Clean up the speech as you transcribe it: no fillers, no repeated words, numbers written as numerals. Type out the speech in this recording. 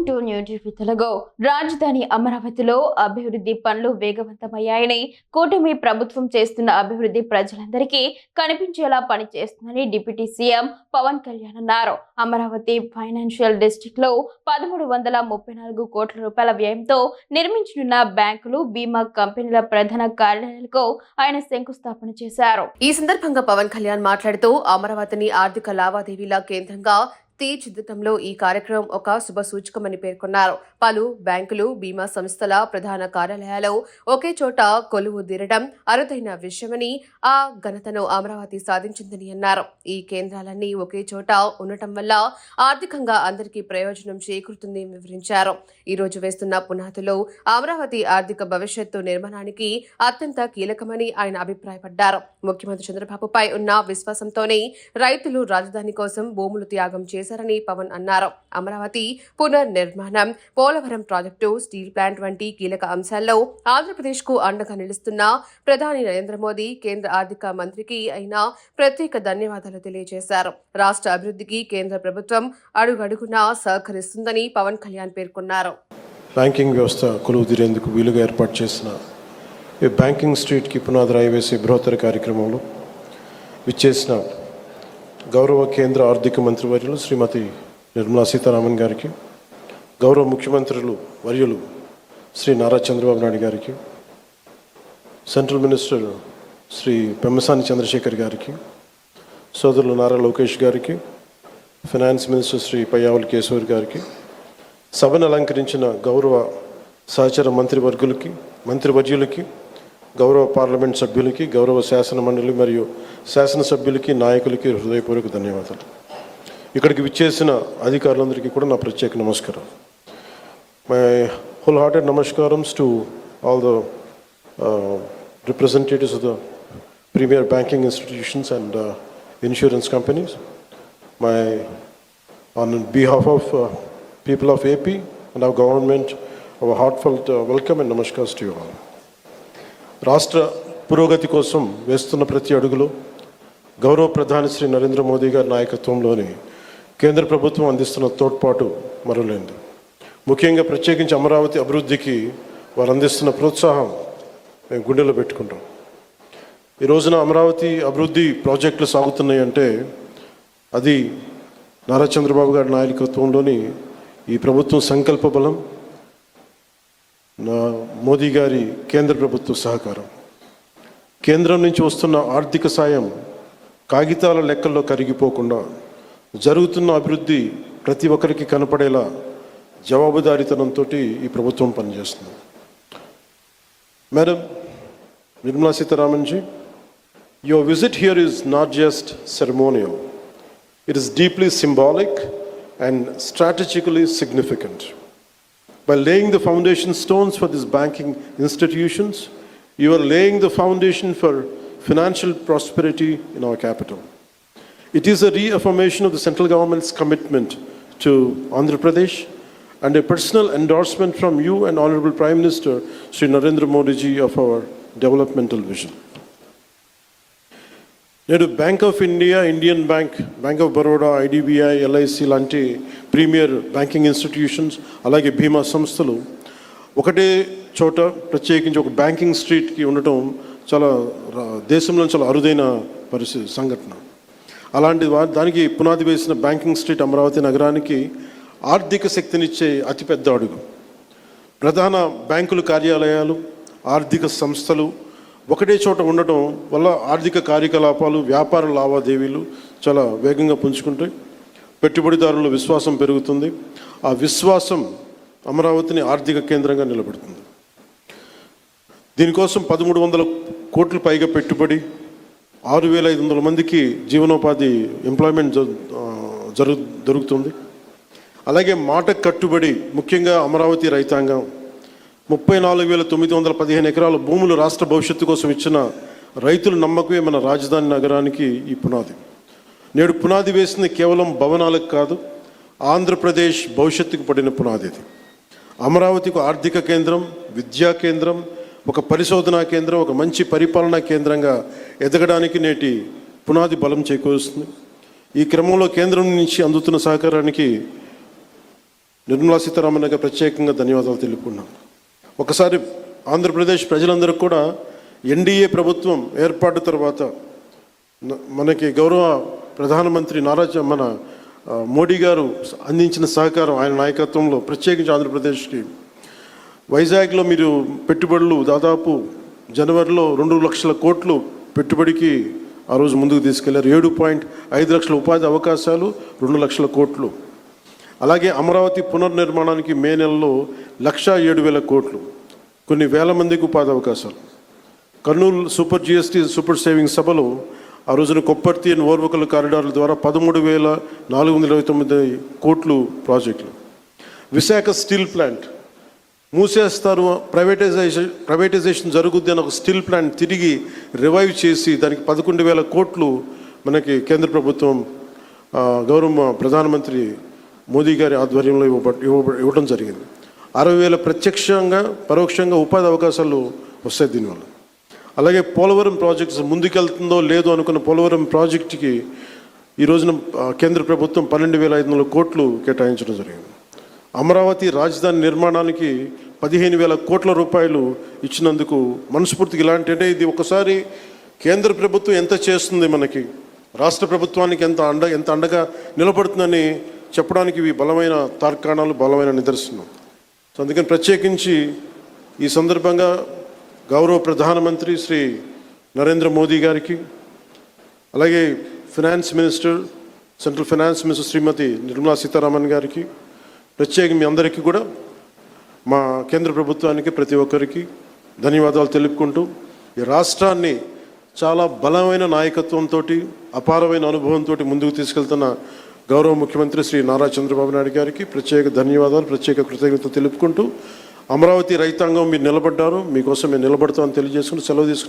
Welcome to new TV Telugu. రాజధాని అమరావతిలో అభివృద్ధి పనులు వేగవంతమయ్యాయని, కూటమి ప్రభుత్వం చేస్తున్న అభివృద్ధి ప్రజలందరికీ కనిపించేలా పనిచేస్తుందని డిప్యూటీ సీఎం పవన్ కళ్యాణ్ అన్నారు. అమరావతి ఫైనాన్షియల్ డిస్ట్రిక్ట్ లో 1334 కోట్ల రూపాయల వ్యయంతో నిర్మించనున్న బ్యాంకులు, బీమా కంపెనీల ప్రధాన కార్యాలయాలకు ఆయన శంకుస్థాపన చేశారు. ఈ సందర్భంగా పవన్ కళ్యాణ్ మాట్లాడుతూ అమరావతిని ఆర్థిక లావాదేవీల కేంద్రంగా తీర్చిదిద్దడంలో ఈ కార్యక్రమం ఒక శుభ సూచకమని పేర్కొన్నారు. పలు బ్యాంకులు, బీమా సంస్థల ప్రధాన కార్యాలయాలు ఒకే చోట కొలువు తీరడం అరుదైన విషయమని, ఆ ఘనతను అమరావతి సాధించిందని అన్నారు. ఈ కేంద్రాలన్నీ ఒకే చోట ఉండటం వల్ల ఆర్థికంగా అందరికీ ప్రయోజనం చేకూరుతుందని వివరించారు. ఈ రోజు వేస్తున్న పునాదులు అమరావతి ఆర్థిక భవిష్యత్తు నిర్మాణానికి అత్యంత కీలకమని ఆయన అభిప్రాయపడ్డారు. ముఖ్యమంత్రి చంద్రబాబుపై ఉన్న విశ్వాసంతోనే రైతులు రాజధాని కోసం భూములు త్యాగం చేశారని పవన్ అన్నారు. అమరావతి పునర్నిర్మాణం, పోలవరం ప్రాజెక్టు, స్టీల్ ప్లాంట్ వంటి కీలక అంశాల్లో ఆంధ్రప్రదేశ్ కు అండగా నిలుస్తున్న ప్రధాని నరేంద్ర మోదీ, కేంద్ర ఆర్థిక మంత్రికి అయిన ప్రత్యేక ధన్యవాదాలు తెలియజేశారు. రాష్ట్ర అభివృద్ధికి కేంద్ర ప్రభుత్వం అడుగడుగునా సహకరిస్తుందని పవన్ కళ్యాణ్ పేర్కొన్నారు. బ్యాంకింగ్ వ్యవస్థ కొలువు తీరేందుకు వీలుగా ఏర్పాటు చేసిన ఈ బ్యాంకింగ్ స్ట్రీట్కి పునాది రాయి వేసే బృహత్తర కార్యక్రమంలో విచ్చేసిన గౌరవ కేంద్ర ఆర్థిక మంత్రివర్యులు శ్రీమతి నిర్మలా సీతారామన్ గారికి, గౌరవ ముఖ్యమంత్రులు వర్యులు శ్రీ నారా చంద్రబాబు నాయుడు గారికి, సెంట్రల్ మినిస్టర్ శ్రీ పెమ్మసాని చంద్రశేఖర్ గారికి, సోదరులు నారా లోకేష్ గారికి, ఫైనాన్స్ మినిస్టర్ శ్రీ పయ్యావుల కేశవర్ గారికి, సభను అలంకరించిన గౌరవ సహచర మంత్రివర్యులకి, గౌరవ పార్లమెంట్ సభ్యులకి, గౌరవ శాసన మండలి మరియు శాసనసభ్యులకి, నాయకులకి హృదయపూర్వక ధన్యవాదాలు. ఇక్కడికి విచ్చేసిన అధికారులందరికీ కూడా నా ప్రత్యేక నమస్కారం. మై హోల్ హార్టెడ్ నమస్కారమ్స్ to all the representatives of the premier banking institutions and insurance companies. My on behalf of people of AP and our government, our heartfelt welcome and namaskars to you all. రాష్ట్ర పురోగతి కోసం వేస్తున్న ప్రతి అడుగులో గౌరవ ప్రధాని శ్రీ నరేంద్ర మోదీ గారి నాయకత్వంలోని కేంద్ర ప్రభుత్వం అందిస్తున్న తోడ్పాటు మరువలేనిది. ముఖ్యంగా ప్రత్యేకించి అమరావతి అభివృద్ధికి వారు అందిస్తున్న ప్రోత్సాహం మేము గుండెలో పెట్టుకుంటాం. ఈ రోజున అమరావతి అభివృద్ధి ప్రాజెక్టులు సాగుతున్నాయి అంటే అది నారా చంద్రబాబు గారి నాయకత్వంలోని ఈ ప్రభుత్వం సంకల్ప బలం, మోదీ గారి కేంద్ర ప్రభుత్వ సహకారం. కేంద్రం నుంచి వస్తున్న ఆర్థిక సాయం కాగితాల లెక్కల్లో కరిగిపోకుండా జరుగుతున్న అభివృద్ధి ప్రతి ఒక్కరికి కనపడేలా జవాబుదారీతనంతో ఈ ప్రభుత్వం పనిచేస్తుంది. Madam Nirmala Sitharaman ji, your visit here is not just ceremonial, it is deeply symbolic and strategically significant. By laying the foundation stones for these banking institutions, you are laying the foundation for financial prosperity in our capital. It is a reaffirmation of the central government's commitment to Andhra Pradesh and a personal endorsement from you and Honorable Prime Minister Sri Narendra Modi ji of our developmental vision. నేడు bank of India, Indian bank, bank of Baroda, IDBI, LIC లాంటి premier banking institutions, అలాగే బీమా సంస్థలు ఒకటే చోట ప్రత్యేకించి ఒక banking స్ట్రీట్కి ఉండటం చాలా దేశంలో చాలా అరుదైన సంఘటన. అలాంటి దానికి పునాది వేసిన బ్యాంకింగ్ స్ట్రీట్ అమరావతి నగరానికి ఆర్థిక శక్తినిచ్చే అతిపెద్ద అడుగు. ప్రధాన బ్యాంకుల కార్యాలయాలు, ఆర్థిక సంస్థలు ఒకటే చోట ఉండటం వల్ల ఆర్థిక కార్యకలాపాలు, వ్యాపార లావాదేవీలు చాలా వేగంగా పుంజుకుంటాయి. పెట్టుబడిదారుల విశ్వాసం పెరుగుతుంది. ఆ విశ్వాసం అమరావతిని ఆర్థిక కేంద్రంగా నిలబెడుతుంది. దీనికోసం 1300 కోట్ల పైగా పెట్టుబడి, 6500 మందికి జీవనోపాధి ఎంప్లాయ్మెంట్ జరుగుతుంది. అలాగే మాట కట్టుబడి ముఖ్యంగా అమరావతి రైతాంగం 34,915 ఎకరాల భూములు రాష్ట్ర భవిష్యత్తు కోసం ఇచ్చిన రైతుల నమ్మకమే మన రాజధాని నగరానికి ఈ పునాది. నేడు పునాది వేసింది కేవలం భవనాలకు కాదు, ఆంధ్రప్రదేశ్ భవిష్యత్తుకు పడిన పునాది. ఇది అమరావతికి ఆర్థిక కేంద్రం, విద్యా కేంద్రం, ఒక పరిశోధనా కేంద్రం, ఒక మంచి పరిపాలనా కేంద్రంగా ఎదగడానికి నేటి పునాది బలం చేకూరుస్తుంది. ఈ క్రమంలో కేంద్రం నుంచి అందుతున్న సహకారానికి నిర్మలా సీతారామన్ గారికి ప్రత్యేకంగా ధన్యవాదాలు తెలుపుకున్నాం. ఒకసారి ఆంధ్రప్రదేశ్ ప్రజలందరూ కూడా ఎన్డీఏ ప్రభుత్వం ఏర్పాటు తర్వాత మనకి గౌరవ ప్రధానమంత్రి మోడీ గారు అందించిన సహకారం, ఆయన నాయకత్వంలో ప్రత్యేకించి ఆంధ్రప్రదేశ్కి వైజాగ్లో మీరు పెట్టుబడులు దాదాపు జనవరిలో 2 లక్షల కోట్లు పెట్టుబడికి ఆ రోజు ముందుకు తీసుకెళ్లారు. 7.5 లక్షల ఉపాధి అవకాశాలు, 2 లక్షల కోట్లు. అలాగే అమరావతి పునర్నిర్మాణానికి మే నెలలో 1,07,000 కోట్లు, కొన్ని వేల మందికి ఉపాధి అవకాశాలు. Kurnool super GST super saving సభలో ఆ రోజున కొప్పర్తి అండ్ ఓర్వకల్ కారిడార్ల ద్వారా 13,429 కోట్లు ప్రాజెక్టులు. విశాఖ స్టీల్ ప్లాంట్ మూసేస్తారు, ప్రైవేటైజేషన్ జరుగుద్ది అని ఒక స్టీల్ ప్లాంట్ తిరిగి రివైవ్ చేసి దానికి 11,000 కోట్లు మనకి కేంద్ర ప్రభుత్వం గౌరవ ప్రధానమంత్రి మోదీ గారి ఆధ్వర్యంలో ఇవ్వడం జరిగింది. 60,000 ప్రత్యక్షంగా పరోక్షంగా ఉపాధి అవకాశాలు వస్తాయి దీనివల్ల. అలాగే పోలవరం ప్రాజెక్ట్స్ ముందుకెళ్తుందో లేదో అనుకున్న పోలవరం ప్రాజెక్టుకి ఈ రోజున కేంద్ర ప్రభుత్వం 12,500 కోట్లు కేటాయించడం జరిగింది. అమరావతి రాజధాని నిర్మాణానికి 15,000 కోట్ల రూపాయలు ఇచ్చినందుకు మనస్ఫూర్తిగా ఇలాంటి, అంటే ఇది ఒకసారి కేంద్ర ప్రభుత్వం ఎంత చేస్తుంది, మనకి రాష్ట్ర ప్రభుత్వానికి ఎంత అండగా నిలబడుతుందని చెప్పడానికి ఇవి బలమైన తార్కాణాలు, బలమైన నిదర్శనం. సో అందుకని ప్రత్యేకించి ఈ సందర్భంగా గౌరవ ప్రధానమంత్రి శ్రీ నరేంద్ర మోదీ గారికి, అలాగే finance minister, central finance minister Shrimati Nirmala Sitharaman గారికి, ప్రత్యేకంగా మీ అందరికీ కూడా, మా కేంద్ర ప్రభుత్వానికి ప్రతి ఒక్కరికి ధన్యవాదాలు తెలుపుకుంటూ, ఈ రాష్ట్రాన్ని చాలా బలమైన నాయకత్వంతో, అపారమైన అనుభవంతో ముందుకు తీసుకెళ్తున్న గౌరవ ముఖ్యమంత్రి శ్రీ నారా చంద్రబాబు నాయుడు గారికి ప్రత్యేక ధన్యవాదాలు, ప్రత్యేక కృతజ్ఞతలు తెలుపుకుంటూ, అమరావతి రైతాంగం మీరు నిలబడ్డారు, మీకోసం మేము నిలబడతామని తెలియజేసుకుంటూ సెలవు తీసుకుంటాం.